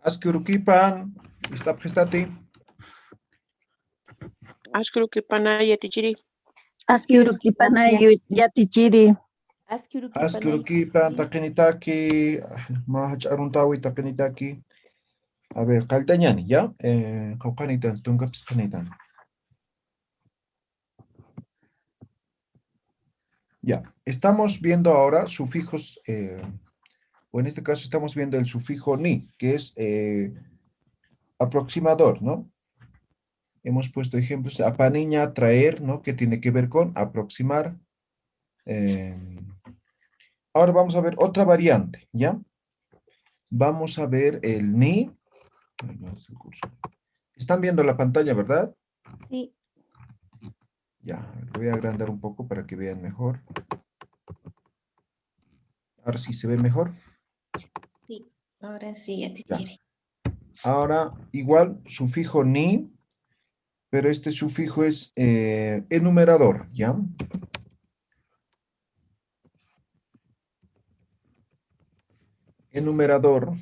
Askurukipan, está prestati. Ashkurukipana yatichiri. Askyurukipana yatichiri. Askurukipan, takenitaki, mahach aruntawi, takenitaki. A ver, kaltañani, ¿ya? Kaukanitan, tunkapis kanitan. Ya, estamos viendo ahora sufijos, o en este caso estamos viendo el sufijo ni, que es aproximador, ¿no? Hemos puesto ejemplos, apaniña, traer, ¿no? Que tiene que ver con aproximar. Ahora vamos a ver otra variante, ¿ya? Vamos a ver el ni. Ay, no, es el curso. Están viendo la pantalla, ¿verdad? Sí. Ya, voy a agrandar un poco para que vean mejor. Ahora sí se ve mejor. Sí, ahora sí, ya te Ya. quiere. Ahora, igual, sufijo ni, pero este sufijo es enumerador, ¿ya? Enumerador.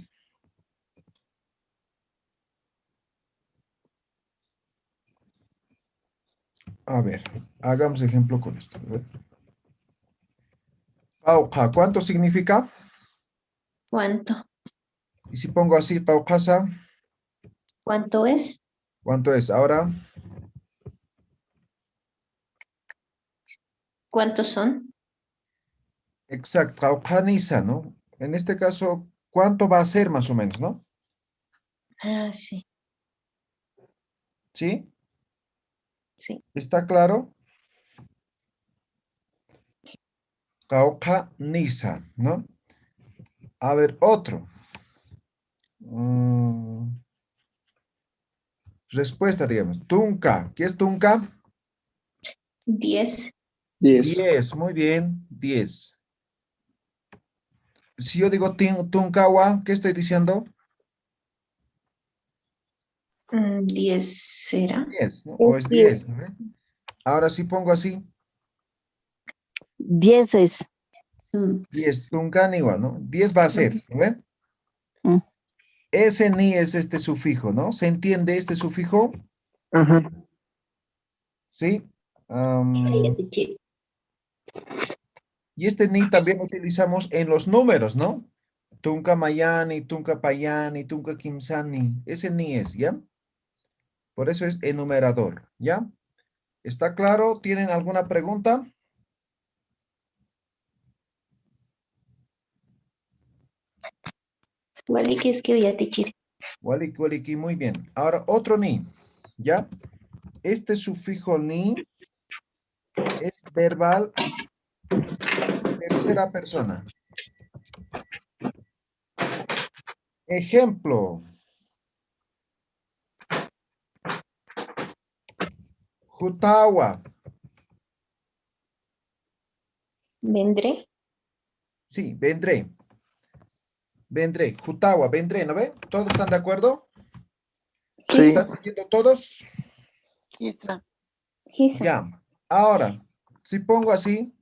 A ver, hagamos ejemplo con esto. A ver. Pauqa, ¿cuánto significa? ¿Cuánto? Y si pongo así, pauqasa, ¿Cuánto es? ¿cuánto es? Ahora, ¿Cuántos son? exacto, pauqanisa, ¿no? En este caso, ¿cuánto va a ser más o menos, no? Ah, sí, ¿Sí? sí. ¿Está claro? Pauqanisa, ¿no? A ver, otro. Respuesta, digamos. Tunca. ¿Qué es tunca? 10. 10. Muy bien. 10. Si yo digo tuncawa, ¿qué estoy diciendo? 10 será. 10, ¿no? O es 10, ¿no? Ahora sí pongo así. 10 es. 10, tuncaniwa, ¿no? 10 va a ser, ¿no ve? Mm. Ese ni es este sufijo, ¿no? ¿Se entiende este sufijo? Ajá. ¿Sí? Ya te quiere. Y este ni también lo utilizamos en los números, ¿no? Tunca mayani, tunca payani, tunca kimsani. Ese ni es, ¿ya? Por eso es enumerador, ¿ya? ¿Está claro? ¿Tienen alguna pregunta? Vale, que es que ya te quiere. Waliki, waliki, muy bien. Ahora otro ni, ¿ya? Este sufijo ni es verbal tercera persona. Ejemplo. Jutawa. ¿Vendré? Sí, vendré. Vendré. Jutawa, vendré, ¿no ve? ¿Todos están de acuerdo? Sí. ¿Están siguiendo todos? Quizá. Gisa. Ya. Ahora, si pongo así,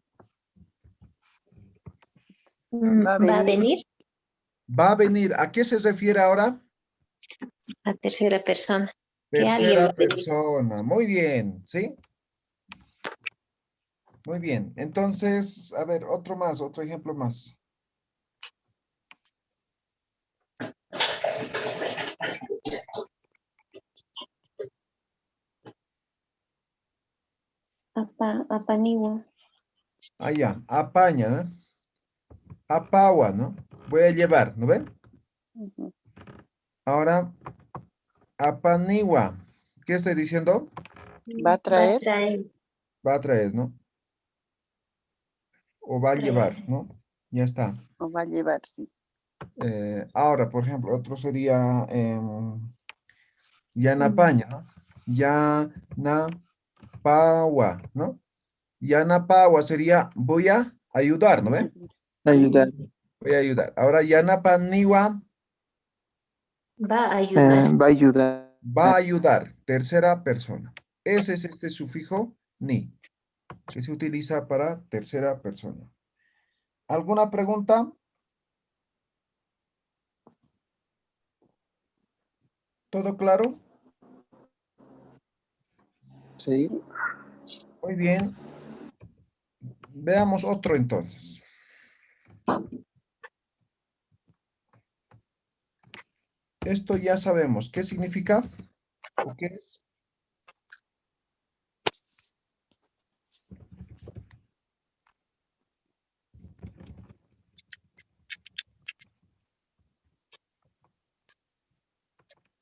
Va a ¿Va a venir. venir? va a venir. ¿A qué se refiere ahora? A tercera persona. Que alguien va Tercera a venir. persona. Muy bien, ¿sí? Muy bien. Entonces, a ver, otro más, otro ejemplo más. Apaniwa. Allá, apaña, ¿no? Apawa, ¿no? Voy a llevar, ¿no ven? Ujú. Ahora, apaniwa. ¿Qué estoy diciendo? Va a traer. Va a traer, ¿no? O va a llevar, Traer. ¿no? Ya está. O va a llevar, sí. Ahora, por ejemplo, otro sería yanapaña, ¿no? Yanapawa, ¿no? Yanapawa sería voy a ayudar, ¿no ven? Ayudar. Voy a ayudar. Ahora, yanapaniwa Va a ayudar. Va a ayudar. va a ayudar. Tercera persona. Ese es este sufijo ni. que se utiliza para tercera persona. ¿Alguna pregunta? ¿Todo claro? Sí. Muy bien. Veamos otro entonces. Esto ya sabemos. ¿Qué significa? ¿O qué es?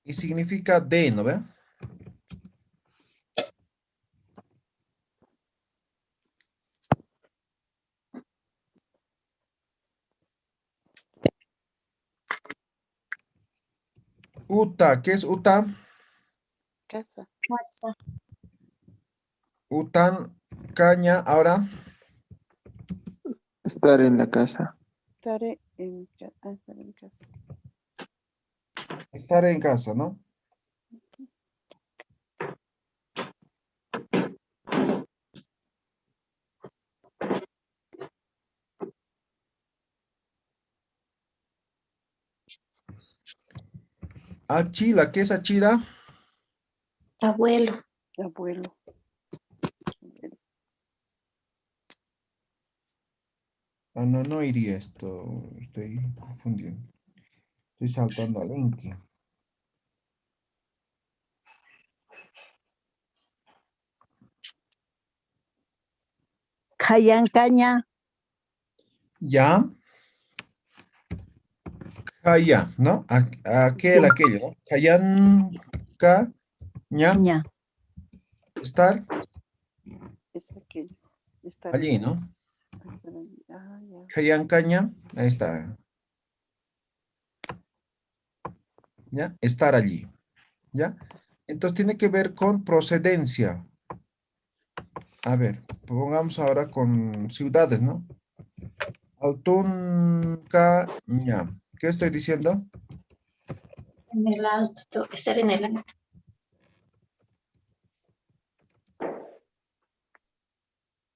Y significa de, ¿no ve? Uta, ¿qué es uta? Casa. Casa. Utan, caña, ahora Estar en la casa. Estaré en, estar en casa. estar en casa, ¿no? Achila, ¿qué es achila? Abuelo. Abuelo. Ah, no, no iría esto. Estoy confundiendo. Estoy saltando al Enki. Caña. Ya. Kaya, ¿no? Aquello, ¿no? Kayan, ña, Ña. estar Es aquello. Estar allí, en, ¿no? estar allí. Ah, ya. Kayan, caña, ahí está. ¿Ya? Estar allí, ¿ya? Entonces tiene que ver con procedencia. A ver, pongamos ahora con ciudades, ¿no? Altun, ña. ¿Qué estoy diciendo? En el alto. Estar en el alto.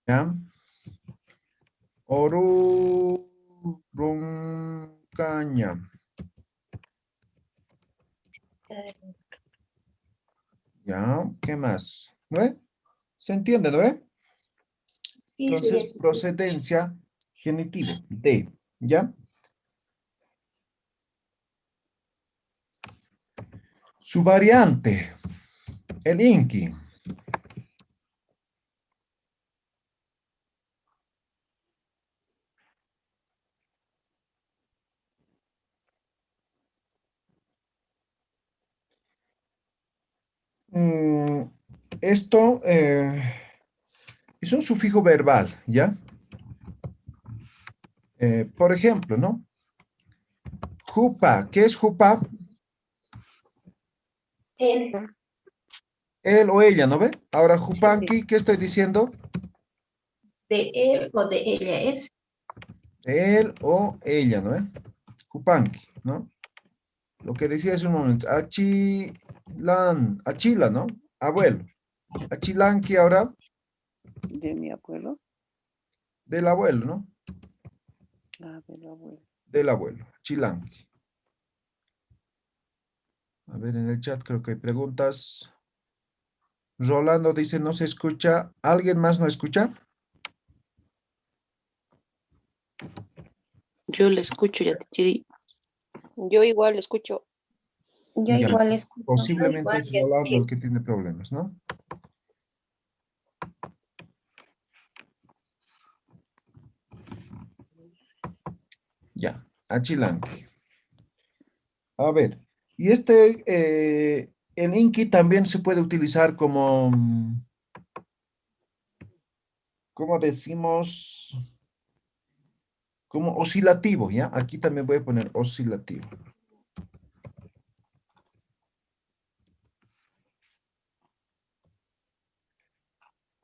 ¿Ya? Oru, caña. ¿Ya? ¿Qué más? ¿No ve? ¿Se entiende, no ve? Sí, Entonces, sí. procedencia, genitivo, de, ¿ya? Su variante, el inqui. Mm, esto es un sufijo verbal, ¿ya? Por ejemplo, ¿no? Jupa, ¿qué es jupa? Él. Él o ella, ¿no ve? Ahora, Sí. jupanqui, ¿qué estoy diciendo? De él o de ella es. Él o ella, ¿no ve? Jupanqui, ¿no? Lo que decía hace un momento, achila, ¿no? Abuelo. Achilanqui ahora, De mi abuelo. del abuelo, ¿no? Ah, del abuelo. Del abuelo, chilanqui. A ver, en el chat creo que hay preguntas. Rolando dice, no se escucha. ¿Alguien más no escucha? Yo le escucho, ya te Yo igual escucho. Yo Ya, igual escucho. posiblemente Igual es que Rolando el sí. que tiene problemas, ¿no? Ya, achilanqui. A ver, y el inqui también se puede utilizar como, ¿cómo decimos? Como oscilativo, ¿ya? Aquí también voy a poner oscilativo.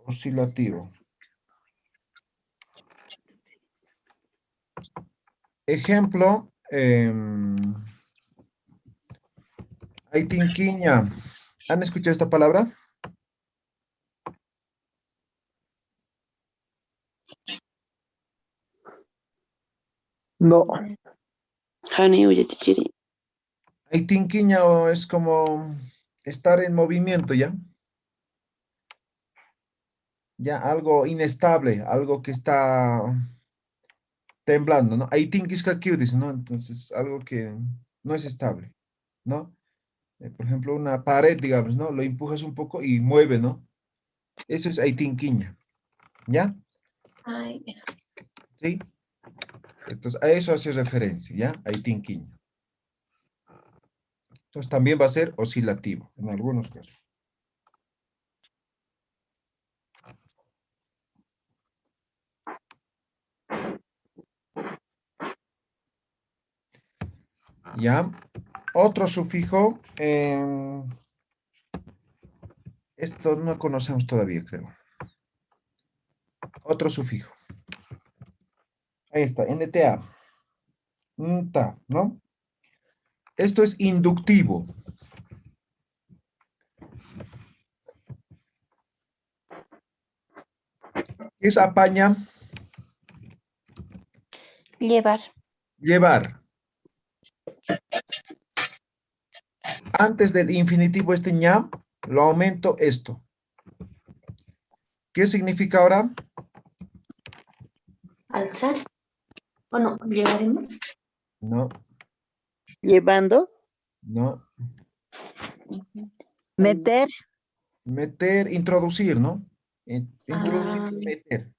Oscilativo. Ejemplo, aitinquiña. ¿Han escuchado esta palabra? No. Hani uyatichiri. Aitinquiña es como estar en movimiento, ¿ya? Ya, algo inestable, algo que está temblando, ¿no? Aitinquiscaquiudis, ¿no? Entonces, algo que no es estable, ¿no? Por ejemplo, una pared, digamos, ¿no? Lo empujas un poco y mueve, ¿no? Eso es aitinquiña, ¿ya? Ay, ¿Sí? Entonces, a eso hace referencia, ¿ya? Aitinquiña. Entonces, también va a ser oscilativo, en algunos casos. ¿Ya? Otro sufijo, esto no conocemos todavía, creo. Otro sufijo. Ahí está, NTA. Ta, ¿no? Esto es inductivo. ¿Qué es apaña? llevar. Llevar. Antes del infinitivo este ña, lo aumento esto. ¿Qué significa ahora? Alzar. ¿O no? Llevaremos. No, Llevando. no. Meter. Meter, introducir, ¿no? Introducir Ah, y meter.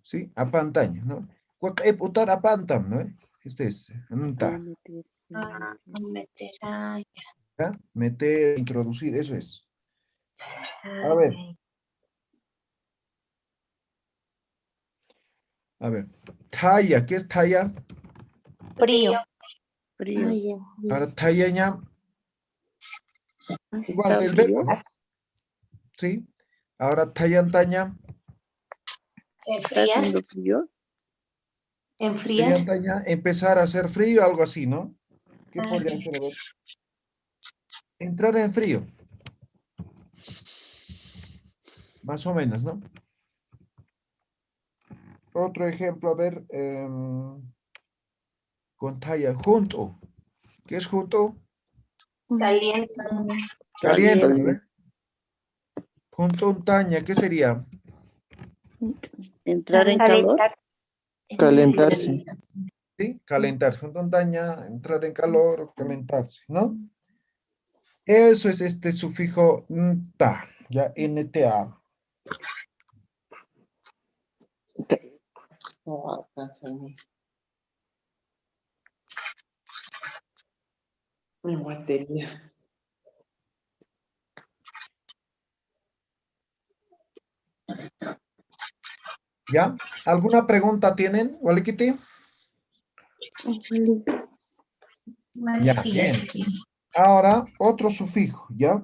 ¿Sí? A pantalla, ¿no? Utar a pantam, ¿no? Este es, ta, meter. Ah, ¿ya? Meter, introducir, eso es. A ver, ok. a ver. Talla, ¿qué es talla? Frío. Frío. Ay, ya. Ahora talla ña, igual Está del frío. verbo, ¿no? ¿Sí? Ahora tallantaña, Está Enfriar. haciendo frío. Enfriar. tallantaña, empezar a hacer frío, algo así, ¿no? ¿Qué Ah, podría ser? A ver. Entrar en frío, más o menos, ¿no? Otro ejemplo, a ver, con talla, junto. ¿Qué es junto? caliente. Caliente, ¿no? Caliente. Junto un taña, ¿qué sería? Entrar en calor. Calentarse. ¿Sí? Calentarse. Junto un taña, entrar en calor o calentarse, ¿no? Eso es este sufijo ta, ya nta. Mi batería. ¿Ya? ¿Alguna pregunta tienen, Walikiti? Ya, bien. Ahora, otro sufijo, ¿ya?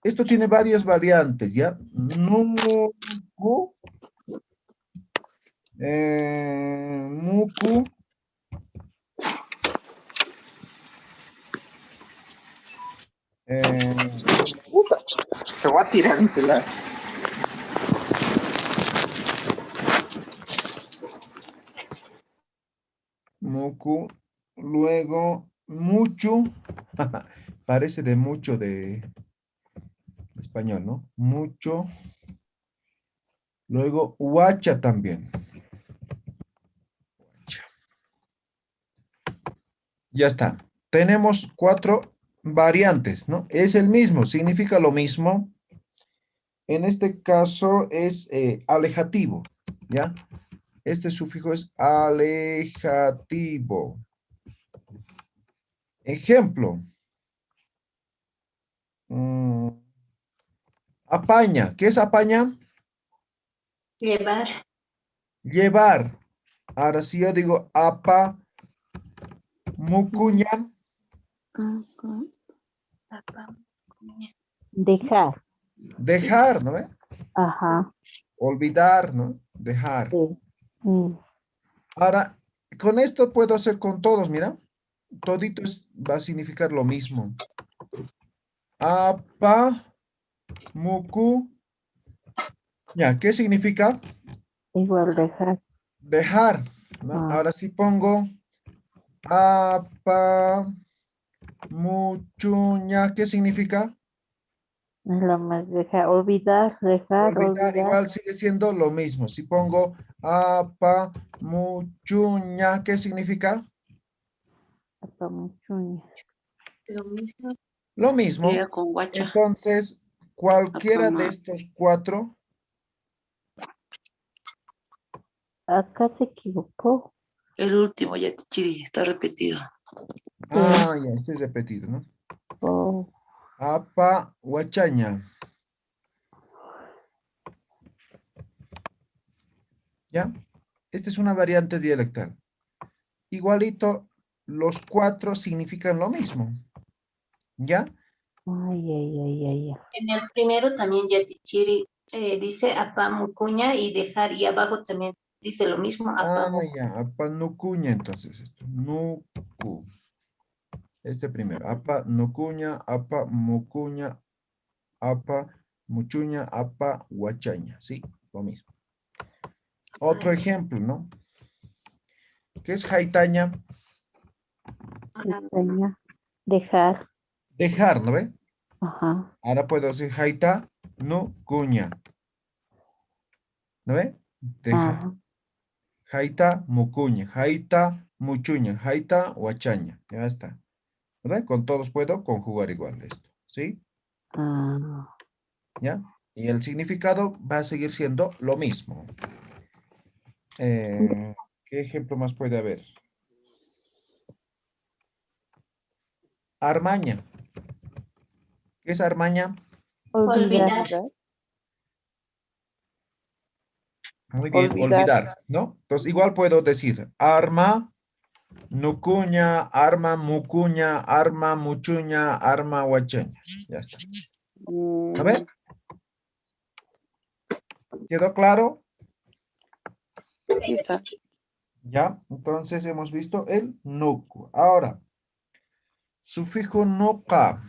Esto tiene varias variantes, ¿ya? Nuku, muku, eh, Puta, se va a tirar mi celular. muku, luego mucho, parece de mucho de español, ¿no? Mucho, luego huacha también. Ya está. Tenemos 4 variantes, ¿no? Es el mismo, significa lo mismo. En este caso es alejativo, ¿ya? Este sufijo es alejativo. Ejemplo. Apaña. ¿Qué es apaña? Llevar. Llevar. Ahora si yo digo apa, mucuña, Dejar. dejar, ¿no ve? Ajá. Olvidar, ¿no? Dejar. Sí. Mm. Ahora, con esto puedo hacer con todos, mira. Todito va a significar lo mismo. Apa, mucu. Ya, ¿qué significa? Igual dejar. dejar, ¿no? Ah. Ahora si pongo apa muchuña, ¿qué significa? Es lo más dejar, olvidar, dejar, Olvidar olvidar. igual sigue siendo lo mismo. Si pongo apa muchuña, ¿qué significa? Apamuchuña. Lo mismo. Lo mismo. Sería con guacha. Entonces, cualquiera de Apama. estos cuatro, Acá se equivocó. El último, Yatichiri, está repetido. ya estoy repetido, ¿no? Oh, Apa huachaña. ¿Ya? Esta es una variante dialectal. Igualito, los cuatro significan lo mismo. ¿Ya? ay, ay, ay, ay, ay. En el primero también Yatichiri dice apamucuña y dejar, y abajo también dice lo mismo, Ya. Apa nucuña, entonces esto. Nucu. Este primero. Apa nucuña, apa mucuña, apa muchuña, apa huachaña. Sí, lo mismo. Otro ejemplo, ¿no? ¿Qué es jaitaña? Cizaña, dejar. Dejar, ¿no ve? Ajá. Ahora puedo decir jaita, no, cuña. ¿No ve? Dejar. Ajá. Jaita, mucuña. Jaita, muchuña. Jaita, huachaña. Ya está. ¿No ve? Con todos puedo conjugar igual esto. ¿Sí? Ah, ¿Ya? Y el significado va a seguir siendo lo mismo. ¿Qué ejemplo más puede haber? Armaña. ¿Qué es armaña? olvidar. olvidar. Muy bien, Olvidar. olvidar, ¿no? Entonces, igual puedo decir arma, nucuña, arma, mucuña, arma, muchuña, arma, huachaña. Ya está. A Mm, ver, ¿quedó claro? sí, sa- Ya, entonces hemos visto el nucu. Ahora, sufijo noca.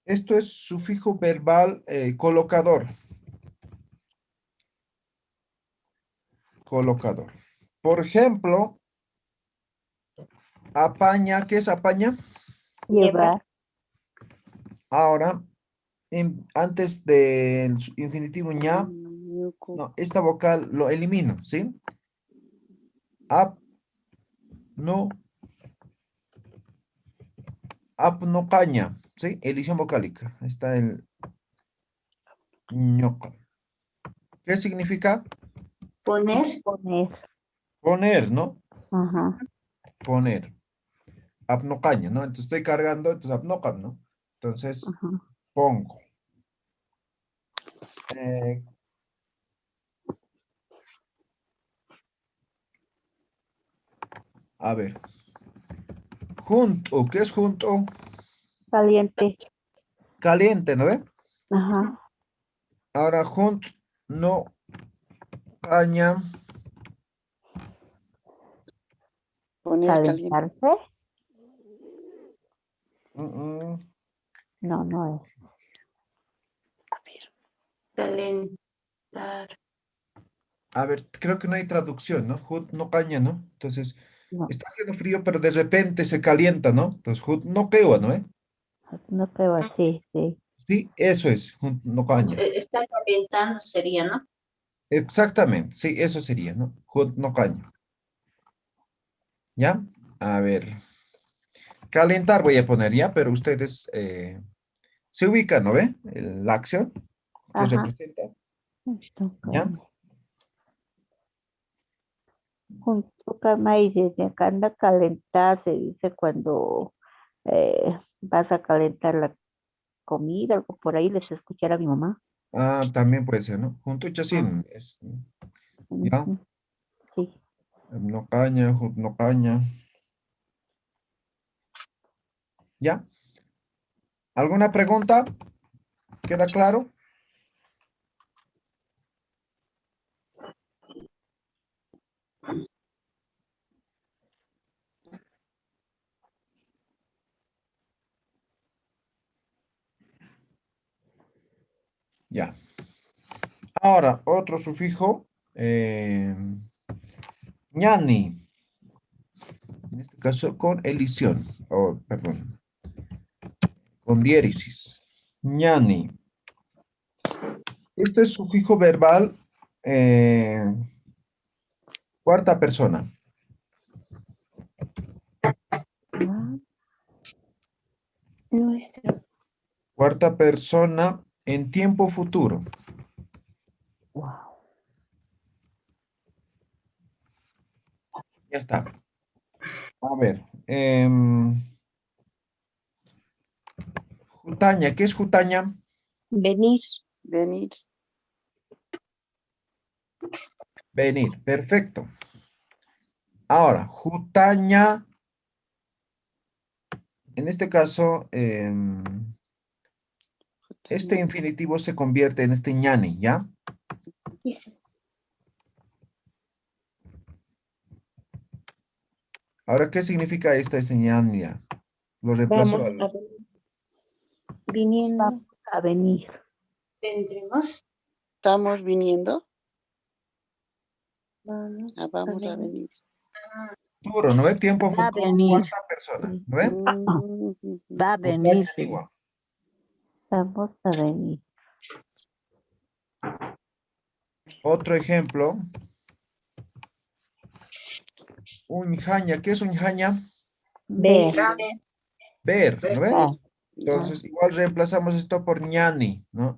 Esto es sufijo verbal colocador. Colocador. Por ejemplo, apaña, ¿qué es apaña? Llevar. Ahora, antes del infinitivo ña, yuku, no, esta vocal lo elimino, ¿sí? Ap, no, apnocaña, ¿sí? Elisión vocálica. Ahí está el ñoca. ¿Qué significa? Poner, Poner. Poner, ¿no? Ajá. Poner. Apnocaña, ¿no? Entonces estoy cargando, entonces apnocam, ¿no? Entonces Ajá. pongo. Eh, a ver. Junto, ¿qué es junto? Caliente. Caliente, ¿no ve? Ajá. Ahora junto, no, caña. poner caliente. Calentarse. mm, mm. No, no es. A ver, calentar. A ver, creo que no hay traducción, ¿no? Hut no caña, ¿no? Entonces, No, está haciendo frío, pero de repente se calienta, ¿no? Entonces, hut no quewa, ¿no? no creo así, sí. Sí, eso es, hut no caña. Está calentando sería, ¿no? Exactamente, sí, eso sería, ¿no? Hut no caña. ¿Ya? A ver, calentar voy a poner ya, pero ustedes se ubican, ¿no ve? La acción que Ajá. representa, Esto, ¿ya? junto cama y desde acá anda a calentar, se dice cuando vas a calentar la comida, algo por ahí, les escuchar a mi mamá. También puede ser, ¿no? Junto y Ah, chacín, ¿ya? ujú, sí. No caña, hut no caña, ¿ya? ¿Alguna pregunta? ¿Queda claro? Ya. Ahora, otro sufijo. Ñani. En este caso con elisión. O, perdón. Con diéresis. Ñani. Este es sufijo verbal. Cuarta persona. Nuestro. Cuarta persona en tiempo futuro. Wow. Ya está. A ver. Jutaña. ¿Qué es Jutaña? Venir. Venir. Venir. Perfecto. Ahora, Jutaña. En este caso, este infinitivo se convierte en este ñani, ¿ya? Ahora, ¿qué significa esta señal? Lo reemplazo Vamos al... a venir. Viniendo. Vamos a venir. Tendremos. Estamos viniendo. Vamos Vamos a venir. Futuro, ¿no ve? Tiempo Va a futuro, venir. cuarta persona, ¿no ve? Va a venir. Jutaña igual. Vamos a venir. Otro ejemplo. Unjaña. ¿Qué es unjaña? Ver. Ver, ¿no ve? Ah, Entonces, igual reemplazamos esto por ñani, ¿no?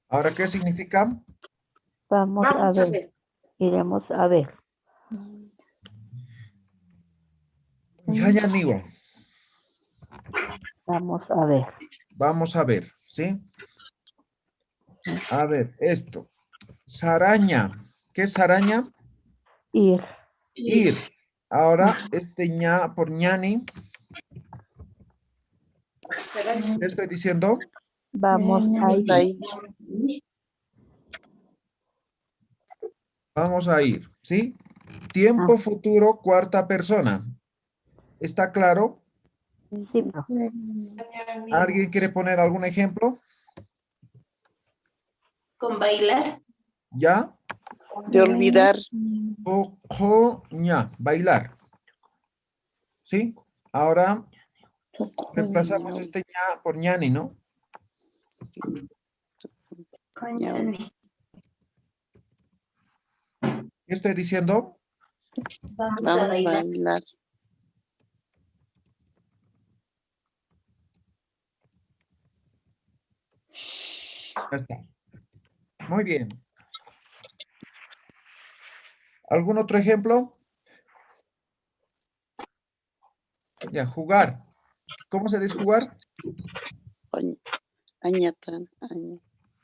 Ahora, ¿qué significa? vamos a ver. Iremos a ver. Unjaña niwa. Vamos a ver. Vamos a ver, ¿sí? A ver, esto. Saraña. ¿Qué es saraña? Ir. Ir. Ahora, este ña por ñani. ¿Qué estoy diciendo? Vamos a ir. Ahí. Vamos a ir, ¿sí? Tiempo futuro, cuarta persona. ¿Está claro? Sí, profe. ¿Alguien quiere poner algún ejemplo? Con bailar. ¿Ya? De olvidar. Ña, bailar. ¿Sí? Ahora reemplazamos este ña por ñani, ¿no? Ñani. ¿Qué estoy diciendo? Vamos a Vamos a bailar. bailar. Ya está. Muy bien. ¿Algún otro ejemplo? Ya, jugar. ¿Cómo se dice jugar? Añatan.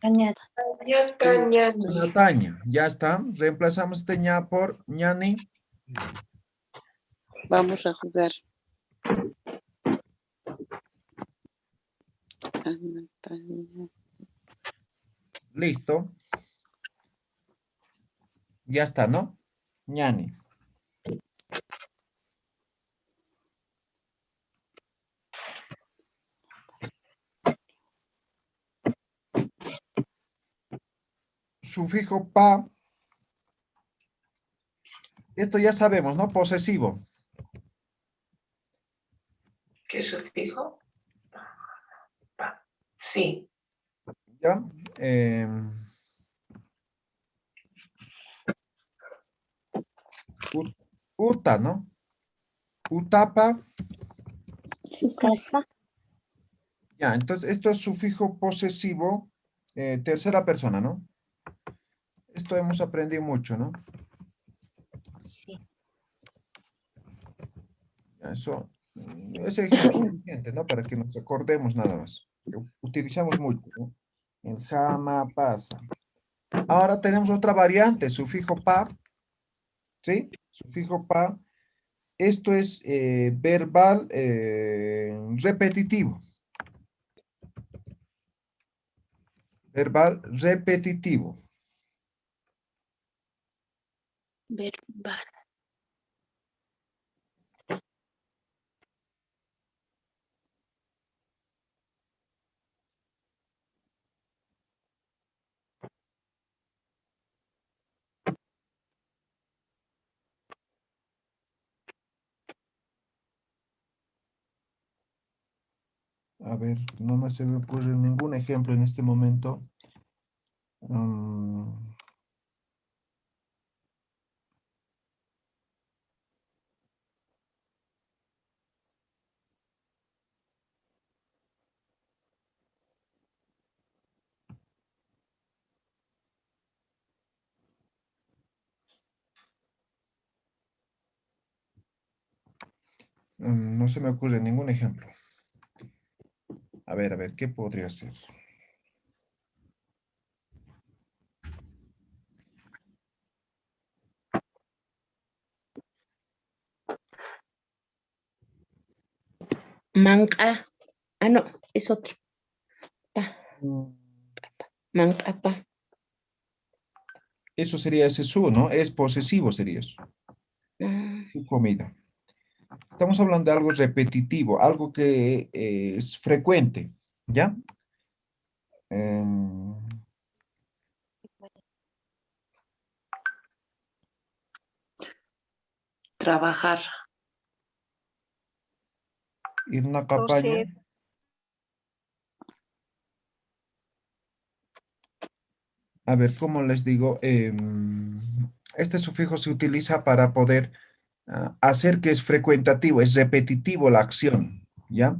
Cañada. Ñataña. Ya está. Reemplazamos este ña por ñani. Vamos a jugar. Añataña. Listo. Ya está, ¿no? ñani. Sufijo pa. Esto ya sabemos, ¿no? Posesivo. ¿Qué sufijo? Sí. ¿Ya? Uta, ¿no? Utapa. Su casa. Ya, entonces esto es sufijo posesivo, tercera persona, ¿no? Esto hemos aprendido mucho, ¿no? Sí. Ya, eso, ese ejemplo es suficiente, ¿no? Para que nos acordemos nada más. Que utilizamos mucho, ¿no? El jama, pasa. Ahora tenemos otra variante, sufijo pa, ¿sí? Sufijo pa. Esto es verbal repetitivo. Verbal repetitivo. Verbal. A ver, no se me ocurre ningún ejemplo en este momento. No se me ocurre ningún ejemplo. A ver, ¿qué podría ser? Manca. Ah, no, es otro. Pa, Mm, manca, pa. Eso sería ese su, ¿no? Es posesivo, sería eso. Ah, Su comida. Estamos hablando de algo repetitivo, algo que es frecuente, ¿ya? Em, Trabajar. Ir una campaña. A ver, ¿cómo les digo? Este sufijo se utiliza para poder hacer que es frecuentativo, es repetitivo la acción, ¿ya?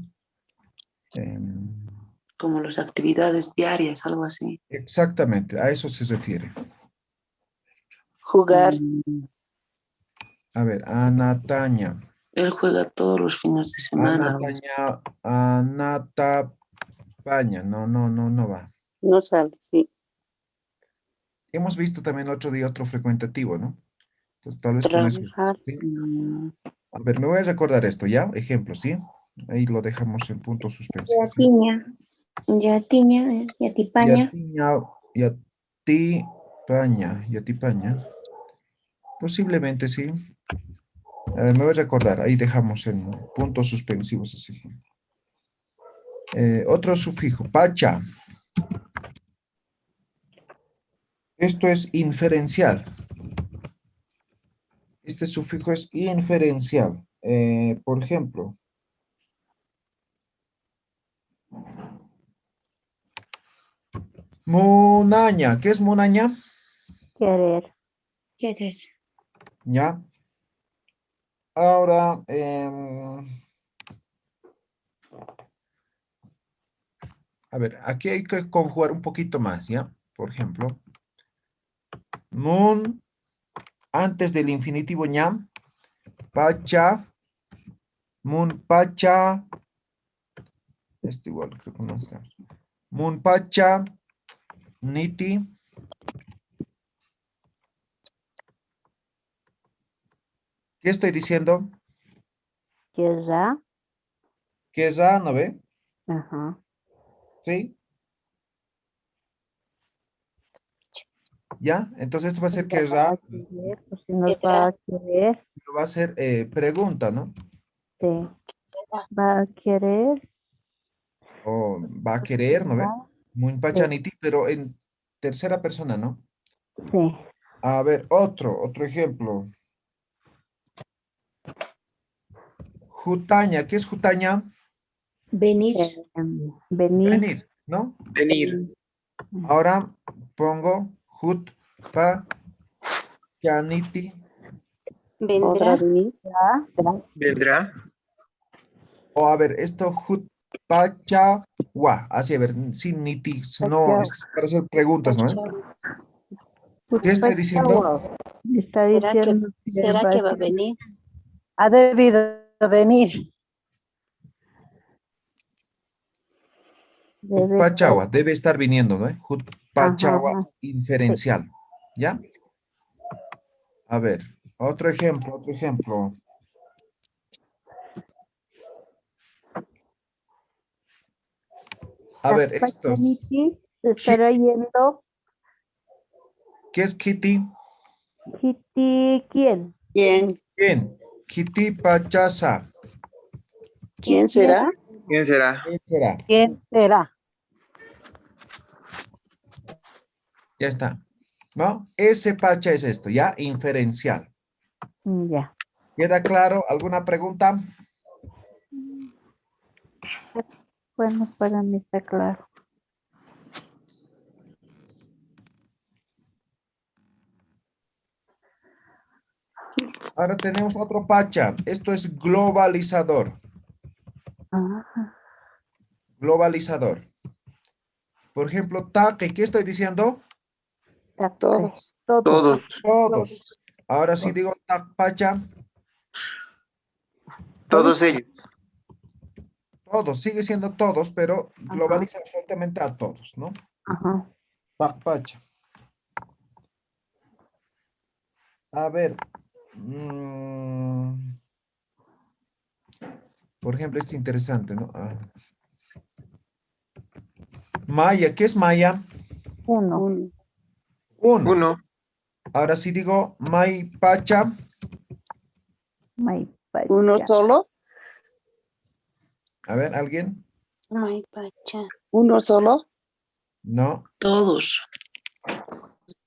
Em, Como las actividades diarias, algo así. Exactamente, a eso se refiere. Jugar. A ver, Anataña. Él juega todos los fines de semana, algo así. Anatapaña. No va. No sale, sí. Hemos visto también el otro día otro frecuentativo, ¿no? Entonces, tal vez con eso. Trabajar. ¿Sí? Mm, A ver, me voy a recordar esto, ¿ya? Ejemplo, ¿sí? Ahí lo dejamos en puntos suspensivos. ¿Sí? Yatiña. Yatiña, yatipaña. Yatipaña. Posiblemente sí. A ver, me voy a recordar. Ahí dejamos en puntos suspensivos ese ejemplo. Otro sufijo, pacha. Esto es inferencial. Este sufijo es inferencial. Por ejemplo, munaña. ¿Qué es munaña? Querer. Querer. Ya. Ahora, a ver, aquí hay que conjugar un poquito más, ¿ya? Por ejemplo, mun, antes del infinitivo ñam, pacha, mun pacha, esto igual creo que no está. Mun pacha, niti. ¿Qué estoy diciendo? Querrá. ¿Qué es ¿no ve? Ajá. ¿Sí? ¿Ya? Entonces esto va a ser que Va a querer, pues si nos va a querer, va a ser pregunta, ¿no? sí. Va a querer, O va a querer, ¿no ve? va, Mun pacha, niti, pero en tercera persona, ¿no? sí. A ver, otro ejemplo. Jutaña, ¿qué es jutaña? Venir. Venir. Venir, ¿no? Venir. Ahora pongo jut, pa, chaniti. Podrá Vendrá. venir. Vendrá. O a ver, esto jut, pa, cha, wa. Así, a ver, sin niti, no, es para hacer preguntas, ¿no? ¿Qué estoy diciendo? Está diciendo que ¿Será que va a venir? Ha debido venir. Jut, debe pa, estar. chawa, debe estar viniendo, ¿no? Jut, pa, Ajá, chawa, ajá. inferencial. ¿Ya? A ver, otro ejemplo. A ver, esto. Pachaniti se estará yendo. ¿Qué es Kitty? Kitty, ¿quién? ¿Quién? ¿Quién? Kitty Pachasa. ¿Quién será? ¿Quién será? ¿Quién será? ¿Quién será? Ya está. ¿No? Ese pacha es esto, ¿ya? Inferencial. Ya. ¿Queda claro? ¿Alguna pregunta? Bueno, para mí está claro. Ahora tenemos otro pacha. Esto es globalizador. Ajá. Globalizador. Por ejemplo, taque, ¿qué estoy diciendo? Taque. Todos. Todos. Todos. Todos. Ahora sí digo pacha, Todos ellos. todos. Sigue siendo todos, pero Ajá. globaliza absolutamente a todos, ¿no? Ajá. Pacha. A ver. Por ejemplo, este es interesante, ¿no? Maya, ¿qué es Maya? Uno. Uno. Uno. Uno. Ahora sí digo May Pacha. Maipacha. Uno solo. A ver, ¿alguien? Uno solo. No, Todos.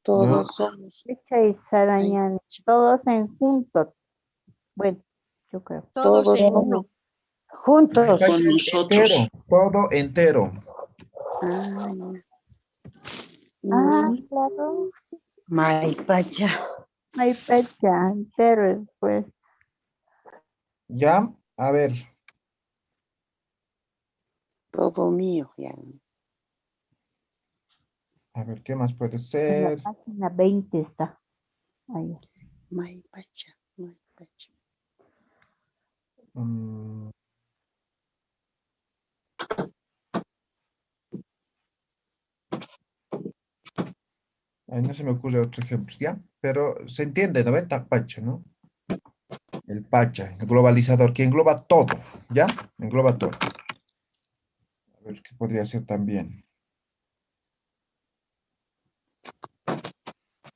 Todos No. somos. Pacha y Sarañán. Todos en juntos. Bueno, yo creo. Todos en somos. uno. Juntos. Pacha Con es nosotros. entero, todo entero. Ah, ya. Ah, Mm, claro. Maipacha. Maipacha. Entero, pues. ¿Ya? A ver, todo mío, ya. ¿qué más puede En la ser? página 20 está. Ahí. Maipacha, Maipacha. Mm, Ay, no se me ocurre otros ejemplos, ¿ya? Pero se entiende, ¿no ven? Pacha, ¿no? El Pacha, el globalizador, que engloba todo, ¿ya? Engloba todo. A ver, ¿qué podría ser también?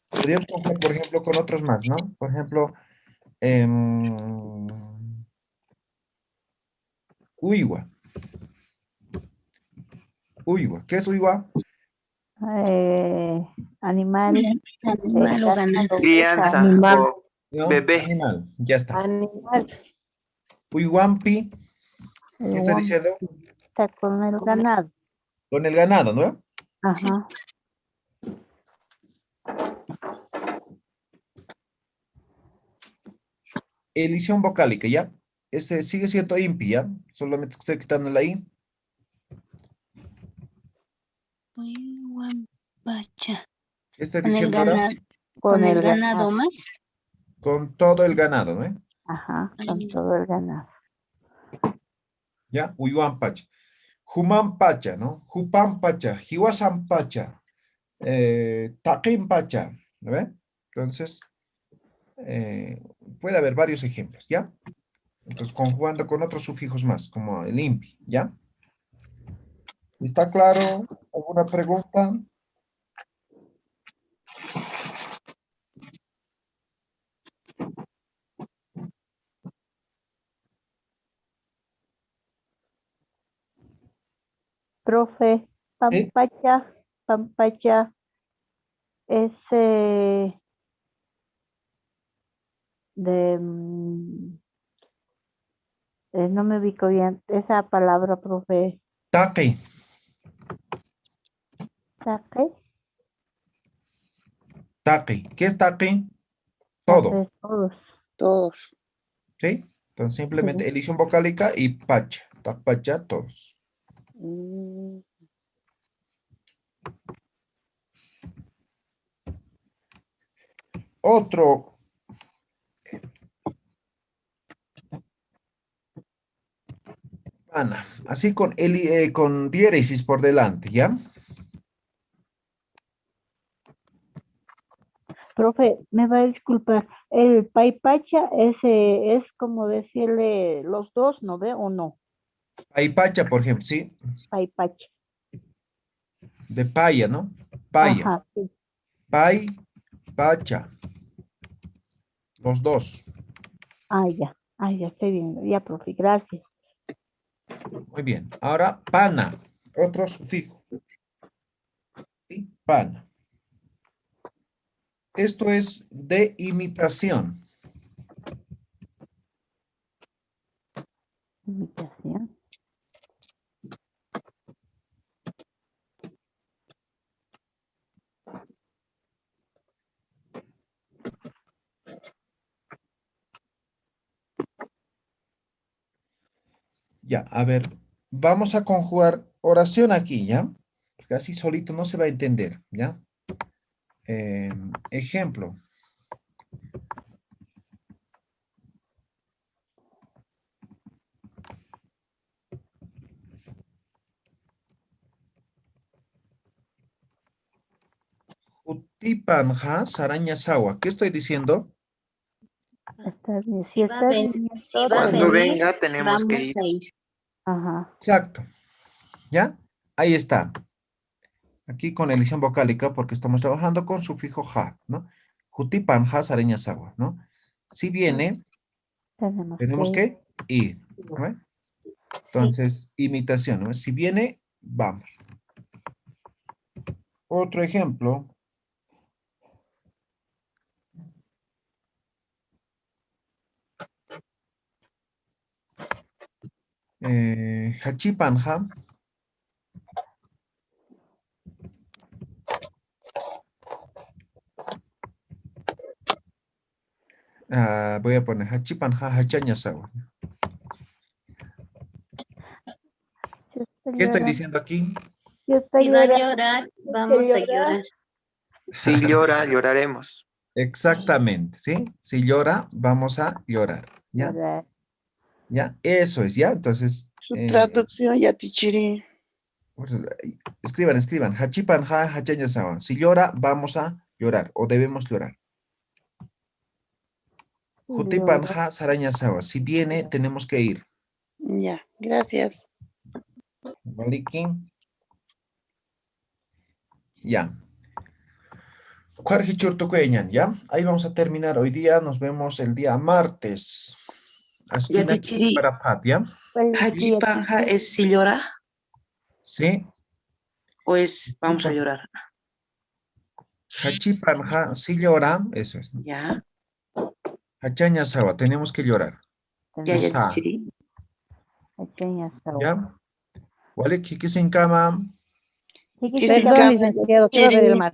Podríamos coger, por ejemplo, con otros más, ¿no? Por ejemplo, Uigua. Uigua. ¿Qué es Uigua? Animal. Animal o ganado. Crianza Animal. o ¿No? bebé. Animal. Ya está. Animal. Uiguampi. El ¿Qué está guampi diciendo? está con el ganado. Con el ganado, ¿no? Ajá. Elisión vocálica, ¿ya? Ese sigue siendo impi, ¿ya? Solamente estoy quitando la I. ¿Qué está diciendo ahora? Con el ganado. más. Con todo el ganado, ¿no? Ajá. Con todo el ganado. ¿Ya? Uyuampacha. Jumampacha, ¿no? Jupampacha, Jiwasampacha, Taquimpacha, ¿no ve? Entonces, puede haber varios ejemplos, ¿ya? Entonces, conjugando con otros sufijos más, como el impi, ¿ya? ¿Está claro? ¿Alguna pregunta? Profe, Sí. Pampacha es de... no me ubico bien esa palabra, profe. Taqui. ¿Saque? Taqui. ¿Qué es taqui? Todo, Saque todos. Todos. ¿sí? Entonces, simplemente Sí. elisión vocálica y pacha. Tapacha, todos. Mm, Otro. Ana, así con diéresis por delante, ¿ya? Profe, me va a disculpar. El paipacha ese es como decirle los dos, ¿no ve? ¿O no? Paipacha, por ejemplo, ¿sí? Paipacha. De paya, ¿no? Paya. Ajá, sí. Pai, pacha. Los dos. Ya estoy bien. Ya, profe, gracias. Muy bien. Ahora, pana. Otro sufijo. ¿Sí? Pana. Esto es de imitación. Imitación. Ya, a ver, vamos a conjugar oración aquí, ¿ya? Porque así solito no se va a entender, ¿ya? Ejemplo. Jutipanja saraña sawa. ¿Qué estoy diciendo? Si va a Cuando venir, venga tenemos que vamos ir. a ir. Ajá. Exacto. ¿Ya? Ahí está. Aquí con elisión vocálica porque estamos trabajando con sufijo ja, ¿no? Jutipanja saraña sawa, ¿no? Si viene, tenemos que ir, ¿no? Sí. Entonces, imitación, ¿no? Si viene, vamos. Otro ejemplo. Hachipanja. Voy a poner Hachipanja Hachaña sawa. ¿Qué estoy diciendo aquí? Si va a llorar, vamos a llorar. Si llora, lloraremos. Exactamente, ¿sí? Si llora, vamos a llorar. ¿Ya? Llorar. ¿Ya? Eso es, ¿ya? Entonces, Su traducción, ya Tichiri. pues, escriban. Hachipanja Hachaña sawa. Si llora, vamos a llorar o debemos llorar. Jutipanja saraña sawa. Si viene, tenemos que ir. Ya, gracias. Maliki. Ya. ¿Ya? Ahí vamos a terminar hoy día. Nos vemos el día martes. Ya, Tichiri, Para Pat, ¿ya? Hachipanja es si llora Sí. o es vamos a llorar. Hachipanja, si llora, eso es. ¿No? Ya, Hachaña sawa, tenemos que llorar. ya, Sa, Tichiri. ¿ya? Wale, kiki sin cama. Que se cambie, licenciado, quiero ver el mar.